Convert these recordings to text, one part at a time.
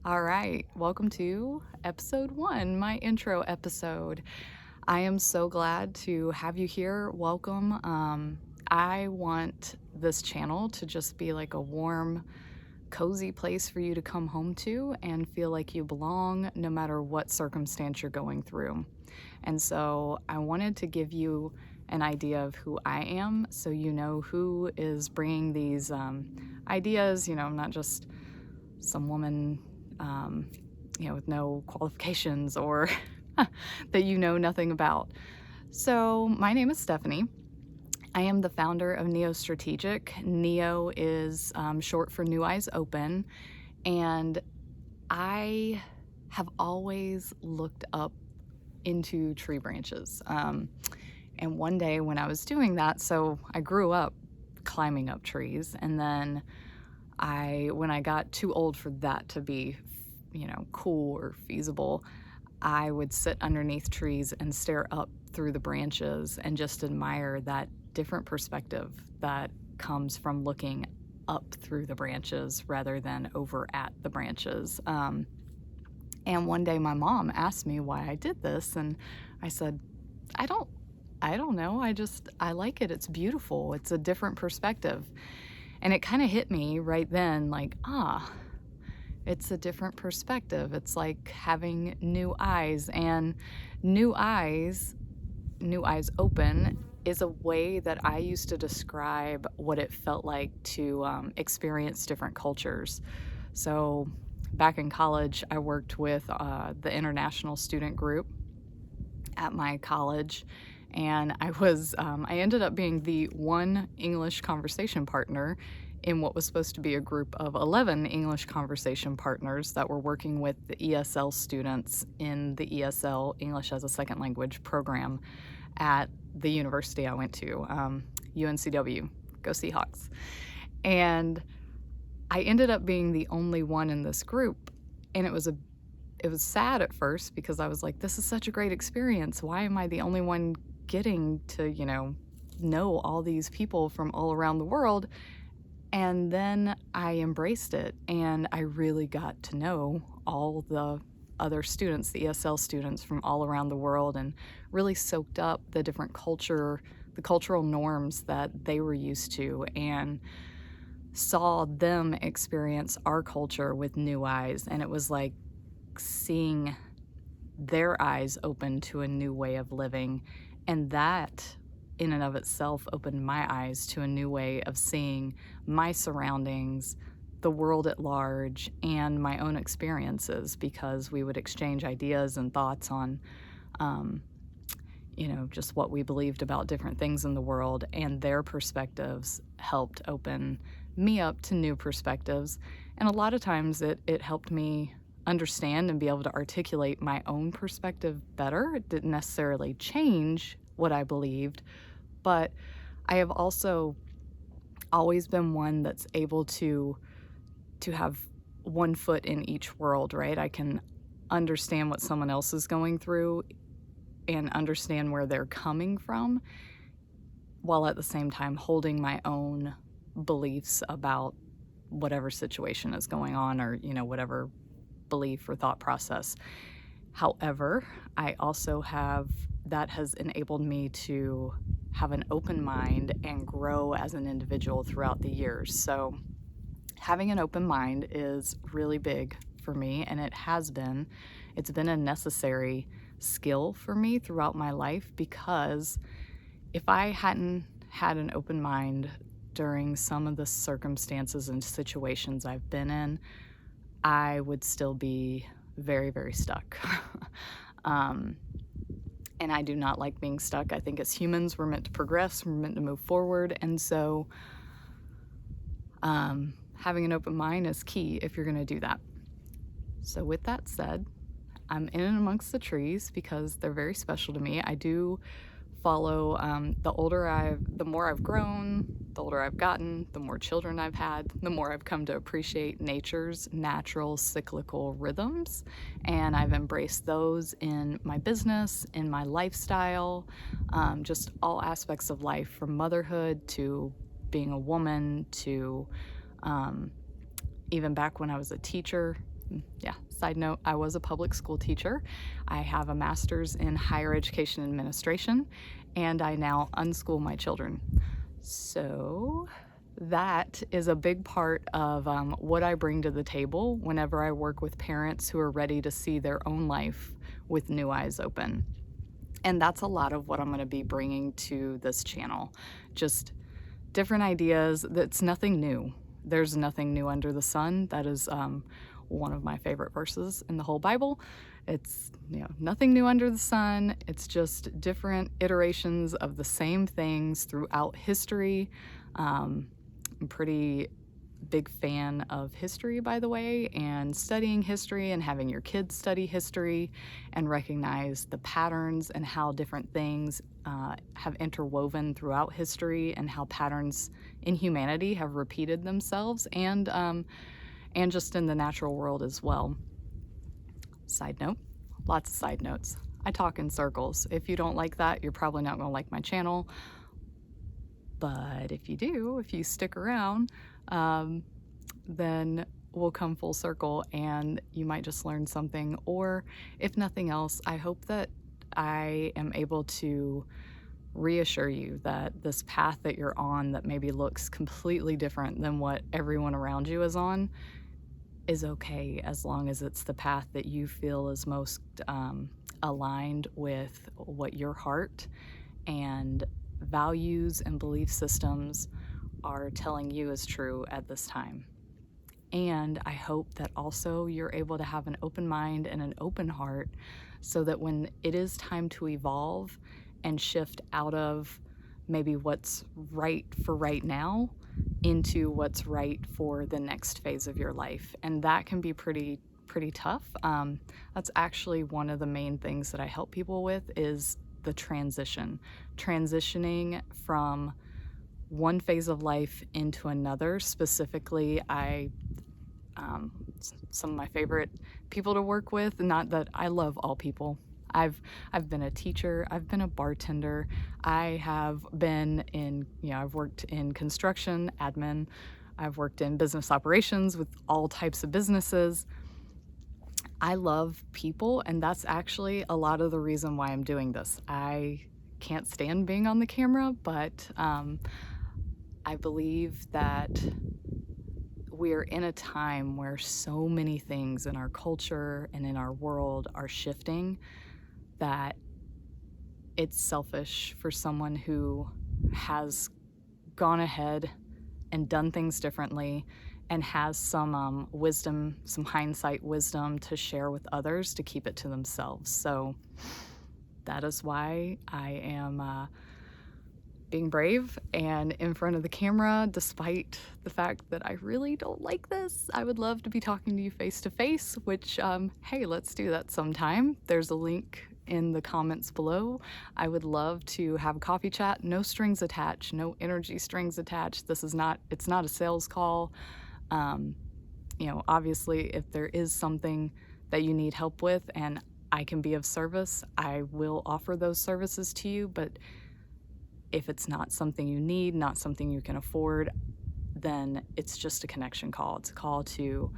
All right, welcome to episode 1, my intro episode. I am so glad to have you here. Welcome. I want this channel to just be like a warm, cozy place for you to come home to and feel like you belong no matter what circumstance you're going through. And so I wanted to give you an idea of who I am so you know who is bringing these ideas. I'm not just some woman, with no qualifications or that you know nothing about. So, my name is Stephanie. I am the founder of NEO Strategic. NEO is short for New Eyes Open, and I have always looked up into tree branches. And one day when I was doing that, so I grew up climbing up trees, and then when I got too old for that to be, cool or feasible, I would sit underneath trees and stare up through the branches and just admire that different perspective that comes from looking up through the branches rather than over at the branches. And one day my mom asked me why I did this, and I said, I don't know. I like it. It's beautiful. It's a different perspective. And it kind of hit me right then, like, it's a different perspective. It's like having new eyes, and new eyes open is a way that I used to describe what it felt like to experience different cultures. So back in college, I worked with the international student group at my college, and I ended up being the one English conversation partner in what was supposed to be a group of 11 English conversation partners that were working with the ESL students in the ESL, English as a Second Language program at the university I went to, UNCW, go Seahawks. And I ended up being the only one in this group, and it was sad at first because I was like, this is such a great experience. Why am I the only one getting to, know all these people from all around the world? And then I embraced it, and I really got to know all the other students, the ESL students from all around the world, and really soaked up the different the cultural norms that they were used to, and saw them experience our culture with new eyes. And it was like seeing their eyes open to a new way of living, and that in and of itself opened my eyes to a new way of seeing my surroundings, the world at large, and my own experiences, because we would exchange ideas and thoughts on just what we believed about different things in the world, and their perspectives helped open me up to new perspectives. And a lot of times it helped me understand and be able to articulate my own perspective better. It didn't necessarily change what I believed, but I have also always been one that's able to have one foot in each world, right? I can understand what someone else is going through and understand where they're coming from, while at the same time holding my own beliefs about whatever situation is going on, or whatever belief or thought process. However, I also that has enabled me to have an open mind and grow as an individual throughout the years. So having an open mind is really big for me, and it's been a necessary skill for me throughout my life, because if I hadn't had an open mind during some of the circumstances and situations I've been in, I would still be very, very stuck. And I do not like being stuck. I think as humans, we're meant to progress, we're meant to move forward. And so having an open mind is key if you're going to do that. So with that said, I'm in and amongst the trees because they're very special to me. I do follow the more I've grown, the older I've gotten, the more children I've had, the more I've come to appreciate nature's natural cyclical rhythms, and I've embraced those in my business, in my lifestyle, just all aspects of life, from motherhood to being a woman to even back when I was a teacher. Yeah, side note, I was a public school teacher. I have a master's in higher education administration, and I now unschool my children. So that is a big part of what I bring to the table whenever I work with parents who are ready to see their own life with new eyes open. And that's a lot of what I'm going to be bringing to this channel. Just different ideas. That's nothing new. There's nothing new under the sun. That is one of my favorite verses in the whole Bible. It's, nothing new under the sun. It's just different iterations of the same things throughout history. I'm pretty big fan of history, by the way, and studying history and having your kids study history and recognize the patterns and how different things have interwoven throughout history and how patterns in humanity have repeated themselves and just in the natural world as well. Side note, lots of side notes. I talk in circles. If you don't like that, you're probably not going to like my channel. But if you do, if you stick around, then we'll come full circle and you might just learn something. Or if nothing else, I hope that I am able to reassure you that this path that you're on that maybe looks completely different than what everyone around you is on is okay, as long as it's the path that you feel is most aligned with what your heart and values and belief systems are telling you is true at this time. And I hope that also you're able to have an open mind and an open heart so that when it is time to evolve and shift out of maybe what's right for right now into what's right for the next phase of your life. And that can be pretty tough. That's actually one of the main things that I help people with is the transitioning from one phase of life into another. Specifically, some of my favorite people to work with, not that I love all people. I've been a teacher, I've been a bartender, I have been in, I've worked in construction, admin, I've worked in business operations with all types of businesses. I love people, and that's actually a lot of the reason why I'm doing this. I can't stand being on the camera, but I believe that we're in a time where so many things in our culture and in our world are shifting that it's selfish for someone who has gone ahead and done things differently and has some wisdom, some hindsight wisdom to share with others to keep it to themselves. So that is why I am being brave and in front of the camera, despite the fact that I really don't like this. I would love to be talking to you face to face, which, hey, let's do that sometime. There's a link in the comments below. I would love to have a coffee chat, no strings attached, no energy strings attached. It's not a sales call. Obviously, if there is something that you need help with and I can be of service, I will offer those services to you. But if it's not something you need, not something you can afford, then it's just a connection call. It's a call to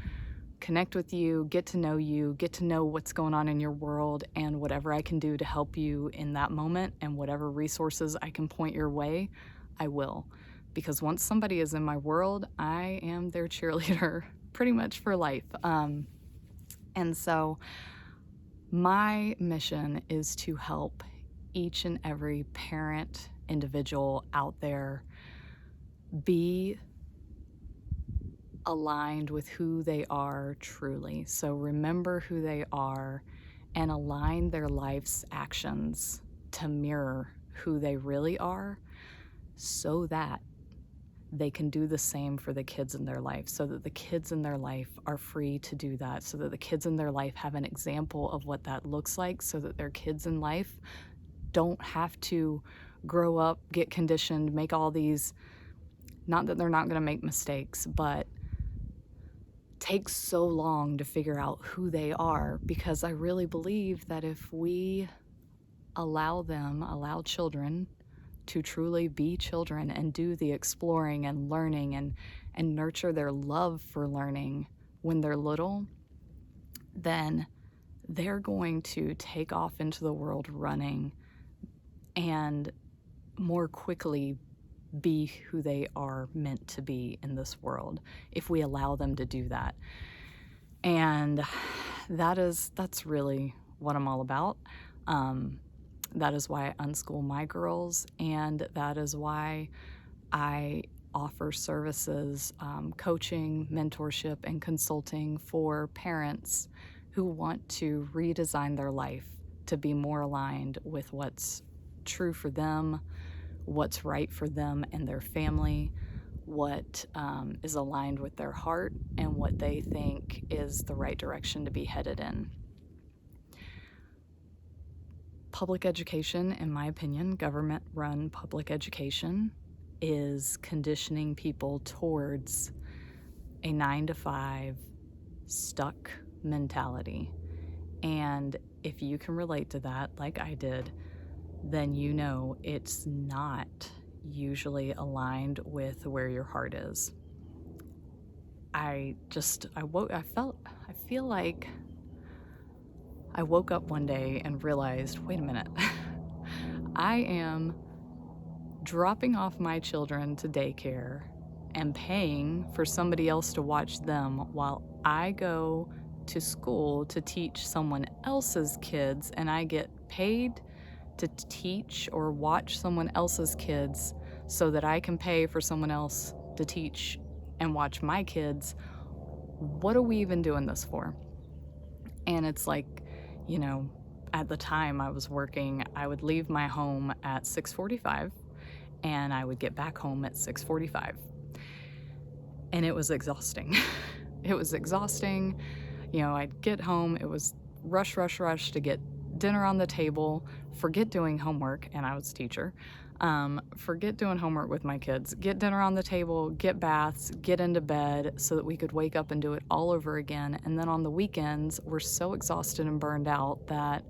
connect with you, get to know what's going on in your world, and whatever I can do to help you in that moment and whatever resources I can point your way, I will. Because once somebody is in my world, I am their cheerleader pretty much for life. And so my mission is to help each and every parent, individual out there be aligned with who they are truly. So remember who they are and align their life's actions to mirror who they really are so that they can do the same for the kids in their life, so that the kids in their life are free to do that, so that the kids in their life have an example of what that looks like, so that their kids in life don't have to grow up, get conditioned, make all these, not that they're not going to make mistakes, but take so long to figure out who they are. Because I really believe that if we allow children to truly be children and do the exploring and learning and nurture their love for learning when they're little, then they're going to take off into the world running and more quickly be who they are meant to be in this world if we allow them to do that. And that's really what I'm all about. That is why I unschool my girls, and that is why I offer services, coaching, mentorship, and consulting for parents who want to redesign their life to be more aligned with what's true for them, what's right for them and their family, what is aligned with their heart, and what they think is the right direction to be headed in. Public education, in my opinion, government-run public education, is conditioning people towards a 9-to-5 stuck mentality. And if you can relate to that, like I did, then you know it's not usually aligned with where your heart is. I feel like I woke up one day and realized, wait a minute, I am dropping off my children to daycare and paying for somebody else to watch them while I go to school to teach someone else's kids, and I get paid to teach or watch someone else's kids so that I can pay for someone else to teach and watch my kids. What are we even doing this for? And it's like, you know, at the time I was working, I would leave my home at 6:45 and I would get back home at 6:45. And it was exhausting. It was exhausting. You know, I'd get home, it was rush to get dinner on the table, forget doing homework, and I was a teacher, forget doing homework with my kids, get dinner on the table, get baths, get into bed so that we could wake up and do it all over again. And then on the weekends, we're so exhausted and burned out that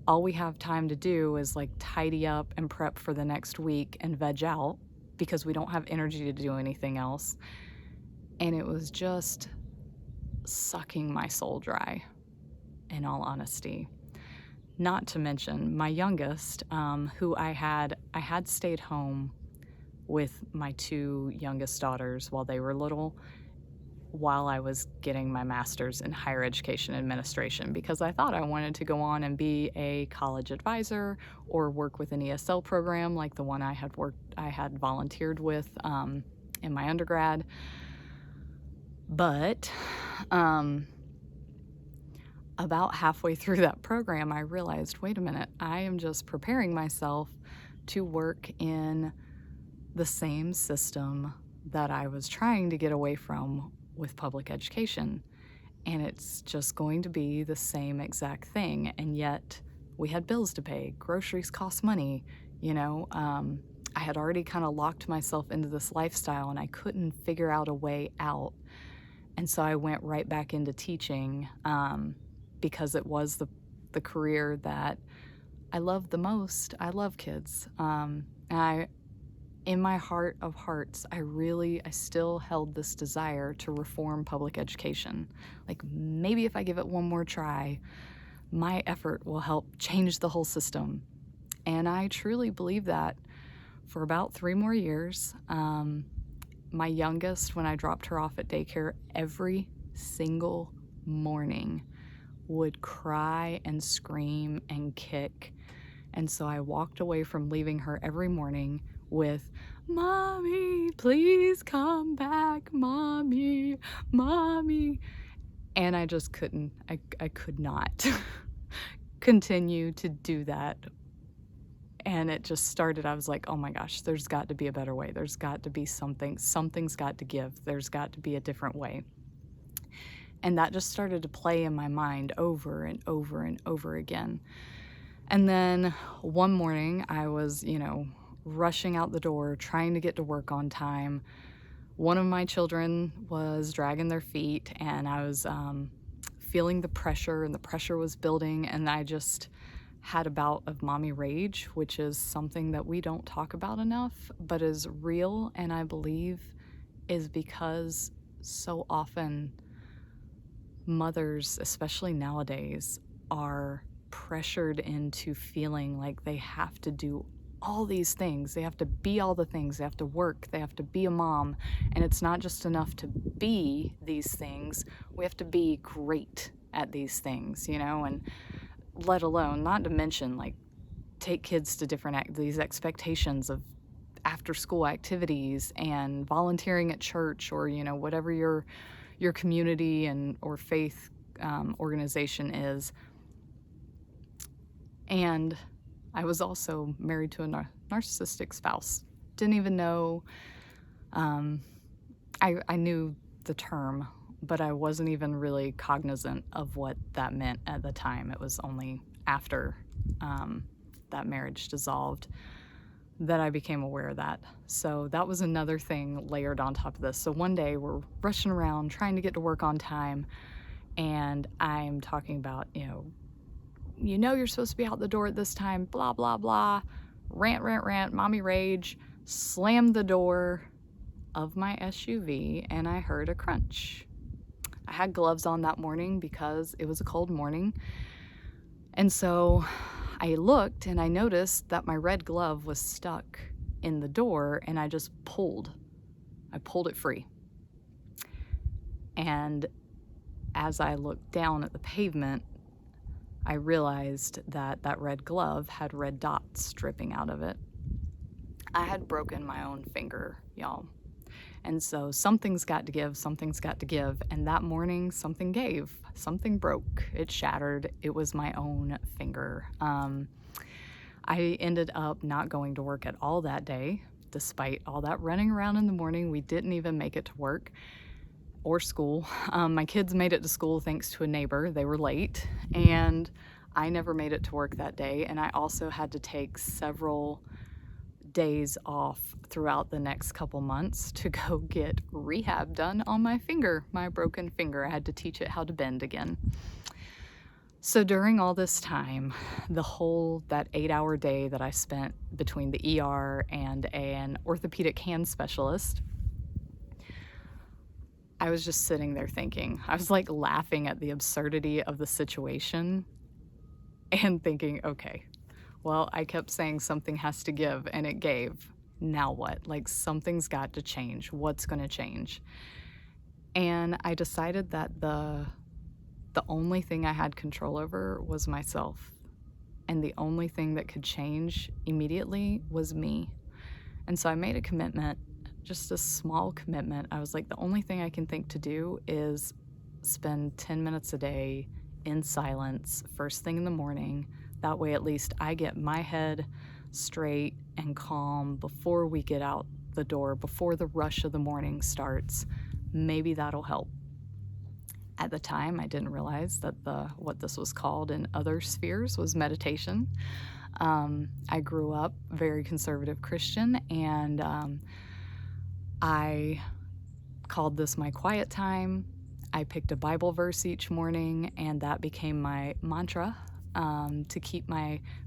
all we have time to do is like tidy up and prep for the next week and veg out because we don't have energy to do anything else. And it was just sucking my soul dry, in all honesty. Not to mention my youngest, who I had stayed home with my two youngest daughters while they were little, while I was getting my master's in higher education administration, because I thought I wanted to go on and be a college advisor or work with an ESL program like the one I had volunteered with in my undergrad. But about halfway through that program, I realized, wait a minute, I am just preparing myself to work in the same system that I was trying to get away from with public education. And it's just going to be the same exact thing. And yet we had bills to pay, groceries cost money, you know. I had already kind of locked myself into this lifestyle and I couldn't figure out a way out. And so I went right back into teaching because it was the career that I loved the most. I love kids. And in my heart of hearts, I still held this desire to reform public education. Like, maybe if I give it one more try, my effort will help change the whole system. And I truly believe that. For about 3 more years, my youngest, when I dropped her off at daycare, every single morning would cry and scream and kick. And so I walked away from leaving her every morning with, "Mommy, please come back, Mommy, Mommy." And I just couldn't, I could not continue to do that. And it just started, I was like, oh my gosh, there's got to be a better way. There's got to be something's got to give. There's got to be a different way. And that just started to play in my mind over and over and over again. And then one morning I was, you know, rushing out the door, trying to get to work on time. One of my children was dragging their feet and I was feeling the pressure, and the pressure was building, and I just had a bout of mommy rage, which is something that we don't talk about enough, but is real, and I believe is because so often mothers, especially nowadays, are pressured into feeling like they have to do all these things. They have to be all the things. They have to work. They have to be a mom. And it's not just enough to be these things. We have to be great at these things, and let alone, not to mention, like, take kids to these expectations of after school activities and volunteering at church, or whatever your community and or faith organization is. And I was also married to a narcissistic spouse. Didn't even know, I knew the term, but I wasn't even really cognizant of what that meant at the time. It was only after that marriage dissolved that I became aware of that. So that was another thing layered on top of this. So one day we're rushing around trying to get to work on time, and I'm talking about, you're supposed to be out the door at this time, blah, blah, blah, rant, mommy rage, slammed the door of my SUV, and I heard a crunch. I had gloves on that morning because it was a cold morning. And so I looked and I noticed that my red glove was stuck in the door, and I just pulled it free. And as I looked down at the pavement, I realized that that red glove had red dots dripping out of it. I had broken my own finger, y'all. And so something's got to give. And that morning, something gave. Something broke. It shattered. It was my own finger. I ended up not going to work at all that day, despite all that running around in the morning. We didn't even make it to work or school. My kids made it to school thanks to a neighbor. They were late, and I never made it to work that day. And I also had to take several days off throughout the next couple months to go get rehab done on my finger, my broken finger. I had to teach it how to bend again. So during all this time, that 8-hour day that I spent between the ER and an orthopedic hand specialist, I was just sitting there thinking. I was like laughing at the absurdity of the situation and thinking, okay, well, I kept saying something has to give, and it gave. Now what? Like, something's got to change. What's going to change? And I decided that the only thing I had control over was myself. And the only thing that could change immediately was me. And so I made a commitment, just a small commitment. I was like, the only thing I can think to do is spend 10 minutes a day in silence, first thing in the morning. That way, at least I get my head straight and calm before we get out the door, before the rush of the morning starts. Maybe that'll help. At the time, I didn't realize that what this was called in other spheres was meditation. I grew up very conservative Christian, and I called this my quiet time. I picked a Bible verse each morning, and that became my mantra. To keep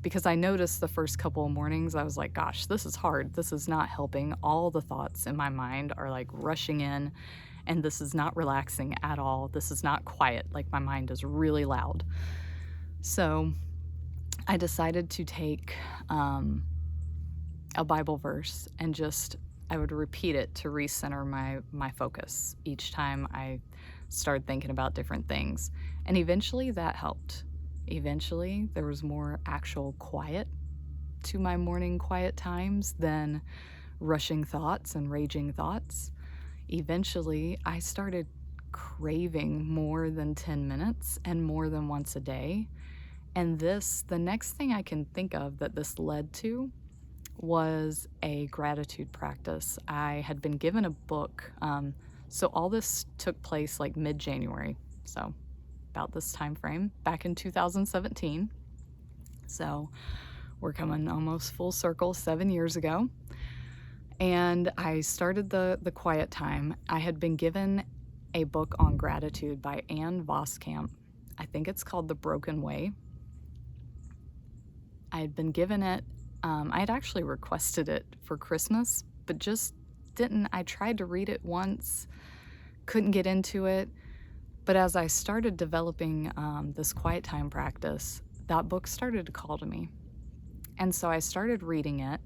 because I noticed the first couple of mornings, I was like, gosh, this is hard. This is not helping. All the thoughts in my mind are like rushing in, and this is not relaxing at all. This is not quiet. Like, my mind is really loud. So I decided to take a Bible verse and I would repeat it to recenter my focus each time I started thinking about different things. And eventually that helped. Eventually, there was more actual quiet to my morning quiet times than rushing thoughts and raging thoughts. Eventually, I started craving more than 10 minutes and more than once a day. And the next thing I can think of that this led to was a gratitude practice. I had been given a book. So all this took place like mid-January. So about this time frame back in 2017. So we're coming almost full circle, 7 years ago. And I started the quiet time. I had been given a book on gratitude by Ann Voskamp. I think it's called The Broken Way. I had been given it. I had actually requested it for Christmas, but just didn't. I tried to read it once, couldn't get into it. But as I started developing this quiet time practice, that book started to call to me. And so I started reading it,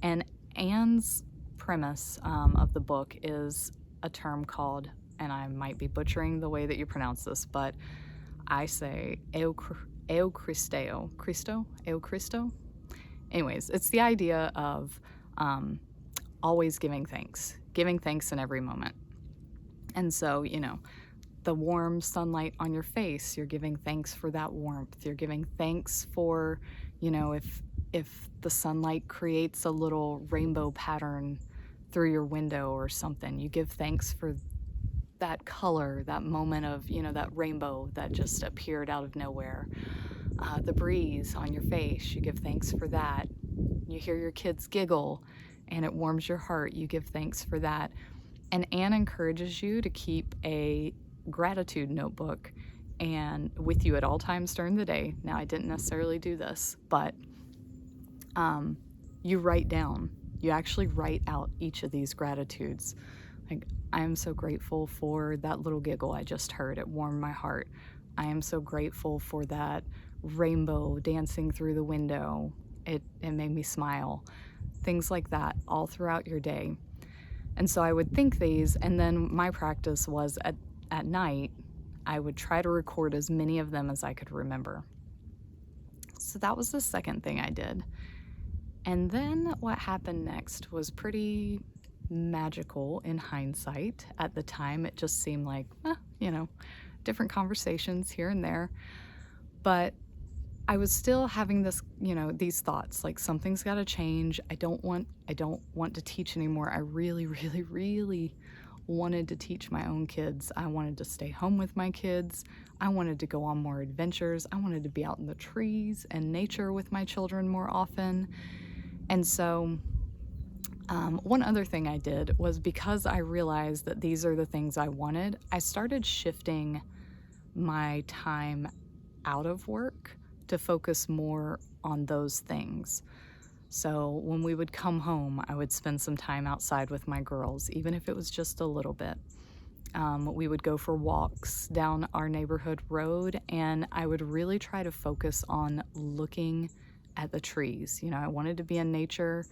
and Anne's premise of the book is a term called, and I might be butchering the way that you pronounce this, but I say Eo Christeo. Christo? Eo Christo? Anyways, it's the idea of always giving thanks in every moment. And so, the warm sunlight on your face, you're giving thanks for that warmth. You're giving thanks for, if the sunlight creates a little rainbow pattern through your window or something, you give thanks for that color, that moment of, that rainbow that just appeared out of nowhere. The breeze on your face, you give thanks for that. You hear your kids giggle and it warms your heart, you give thanks for that. And Anne encourages you to keep a gratitude notebook and with you at all times during the day. Now, I didn't necessarily do this, but you actually write out each of these gratitudes. Like, I am so grateful for that little giggle I just heard. It warmed my heart. I am so grateful for that rainbow dancing through the window. It made me smile. Things like that all throughout your day. And so I would think these, and then my practice was at night, I would try to record as many of them as I could remember. So that was the second thing I did. And then what happened next was pretty magical in hindsight. At the time, it just seemed like, different conversations here and there. But I was still having this, these thoughts, like something's got to change. I don't want to teach anymore. I really, really, really wanted to teach my own kids. I wanted to stay home with my kids. I wanted to go on more adventures. I wanted to be out in the trees and nature with my children more often. And so one other thing I did was, because I realized that these are the things I wanted, I started shifting my time out of work to focus more on those things. So when we would come home, I would spend some time outside with my girls, even if it was just a little bit. We would go for walks down our neighborhood road, and I would really try to focus on looking at the trees. I wanted to be in nature.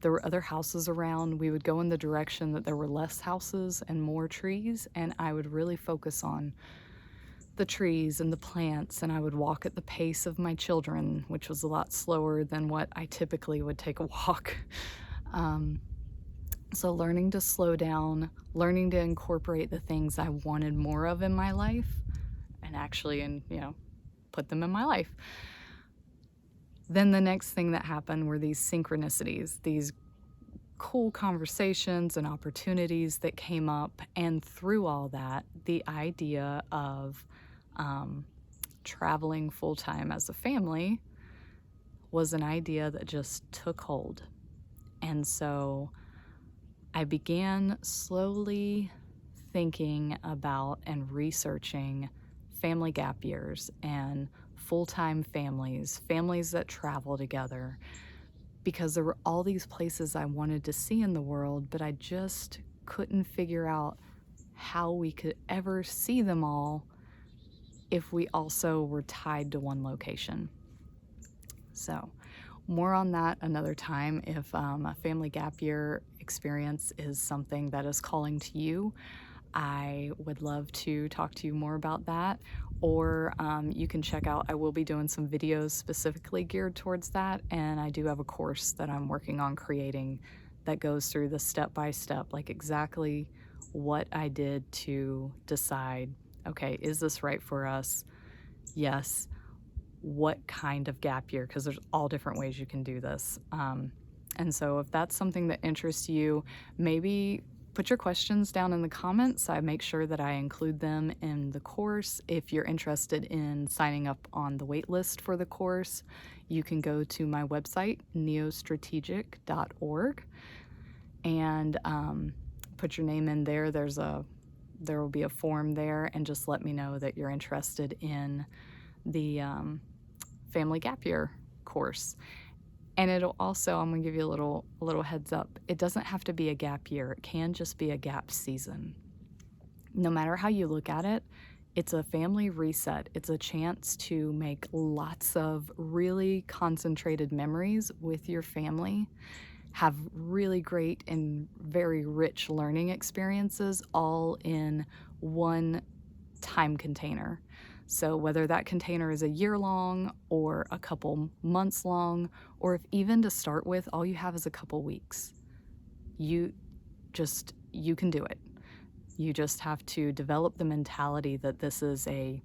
There were other houses around. We would go in the direction that there were less houses and more trees, and I would really focus on the trees and the plants, and I would walk at the pace of my children, which was a lot slower than what I typically would take a walk. So learning to slow down, learning to incorporate the things I wanted more of in my life, and actually, put them in my life. Then the next thing that happened were these synchronicities, these cool conversations and opportunities that came up. And through all that, the idea of traveling full-time as a family was an idea that just took hold. And so I began slowly thinking about and researching family gap years and full-time families that travel together, because there were all these places I wanted to see in the world, but I just couldn't figure out how we could ever see them all if we also were tied to one location. So more on that another time. If a family gap year experience is something that is calling to you, I would love to talk to you more about that. Or you can check out, I will be doing some videos specifically geared towards that, and I do have a course that I'm working on creating that goes through the step-by-step, like exactly what I did to decide, okay, is this right for us? Yes. What kind of gap year? Because there's all different ways you can do this. And so if that's something that interests you, maybe put your questions down in the comments. I make sure that I include them in the course. If you're interested in signing up on the wait list for the course, you can go to my website, neostrategic.org, and put your name in there. There will be a form there, and just let me know that you're interested in the family gap year course. And it'll also, I'm gonna give you a little heads up. It doesn't have to be a gap year. It can just be a gap season. No matter how you look at it, It's a family reset. It's a chance to make lots of really concentrated memories with your family, have really great and very rich learning experiences all in one time container. So whether that container is a year long or a couple months long, or if even to start with, all you have is a couple weeks, you can do it. You just have to develop the mentality that this is a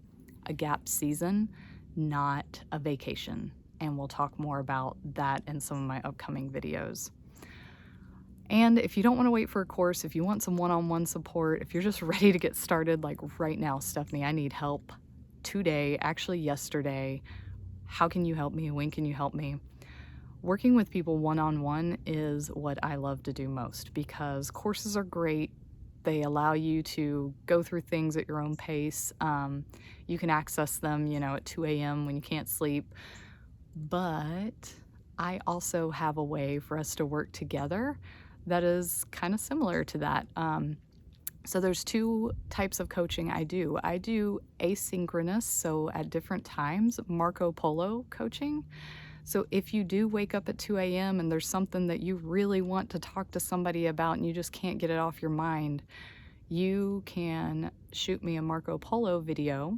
gap season, not a vacation. And we'll talk more about that in some of my upcoming videos. And if you don't want to wait for a course, if you want some one-on-one support, if you're just ready to get started, like right now, Stephanie, I need help today, actually yesterday. How can you help me? When can you help me? Working with people one-on-one is what I love to do most, because courses are great. They allow you to go through things at your own pace. You can access them, at 2 a.m. when you can't sleep. But I also have a way for us to work together that is kind of similar to that. So there's two types of coaching I do. I do asynchronous, so at different times, Marco Polo coaching. So if you do wake up at 2 a.m. and there's something that you really want to talk to somebody about and you just can't get it off your mind, you can shoot me a Marco Polo video.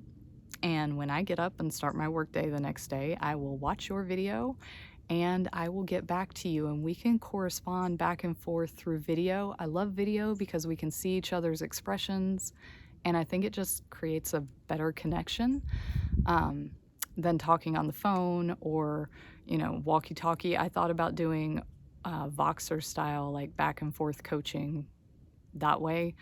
And when I get up and start my workday the next day, I will watch your video and I will get back to you and we can correspond back and forth through video. I love video because we can see each other's expressions, and I think it just creates a better connection than talking on the phone or, walkie-talkie. I thought about doing Voxer style, like back and forth coaching that way.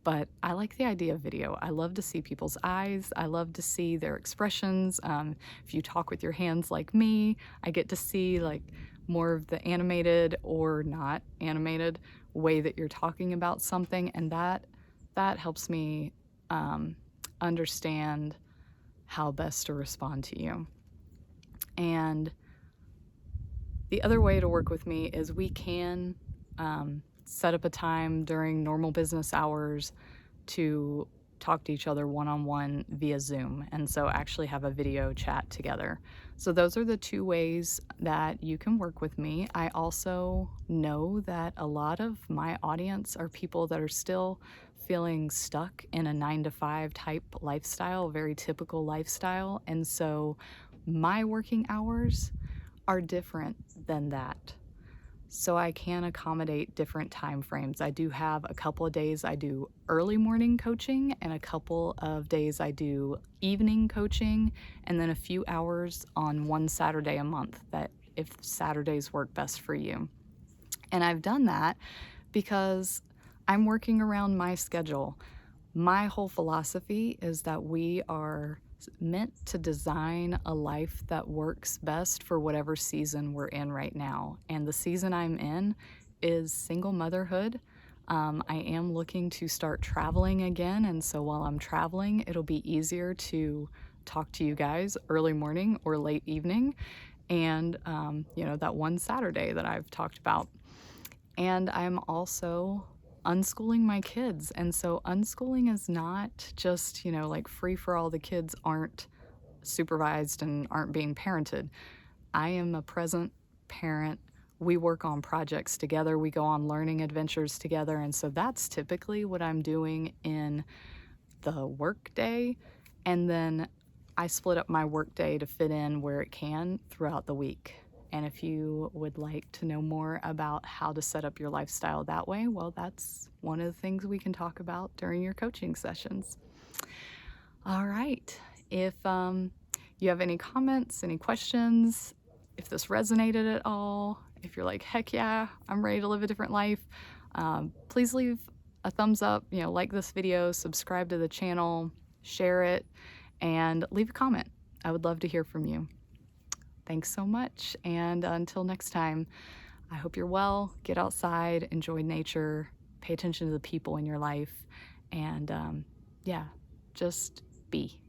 But I like the idea of video. I love to see people's eyes. I love to see their expressions. If you talk with your hands like me, I get to see like more of the animated or not animated way that you're talking about something, and that helps me understand how best to respond to you. And the other way to work with me is we can set up a time during normal business hours to talk to each other one-on-one via Zoom, and so actually have a video chat together. So those are the two ways that you can work with me. I also know that a lot of my audience are people that are still feeling stuck in a 9-to-5 type lifestyle, very typical lifestyle, and so my working hours are different than that. So I can accommodate different time frames. I do have a couple of days I do early morning coaching and a couple of days I do evening coaching, and then a few hours on one Saturday a month, that if Saturdays work best for you. And I've done that because I'm working around my schedule. My whole philosophy is that we are meant to design a life that works best for whatever season we're in right now. And the season I'm in is single motherhood. I am looking to start traveling again, and so while I'm traveling, it'll be easier to talk to you guys early morning or late evening, and that one Saturday that I've talked about. And I'm also unschooling my kids. And so unschooling is not just, like free for all. The kids aren't supervised and aren't being parented. I am a present parent. We work on projects together. We go on learning adventures together. And so that's typically what I'm doing in the work day. And then I split up my work day to fit in where it can throughout the week. And if you would like to know more about how to set up your lifestyle that way, well, that's one of the things we can talk about during your coaching sessions. All right. If you have any comments, any questions, if this resonated at all, if you're like, heck yeah, I'm ready to live a different life, please leave a thumbs up, like this video, subscribe to the channel, share it, and leave a comment. I would love to hear from you. Thanks so much, and until next time, I hope you're well, get outside, enjoy nature, pay attention to the people in your life, and just be.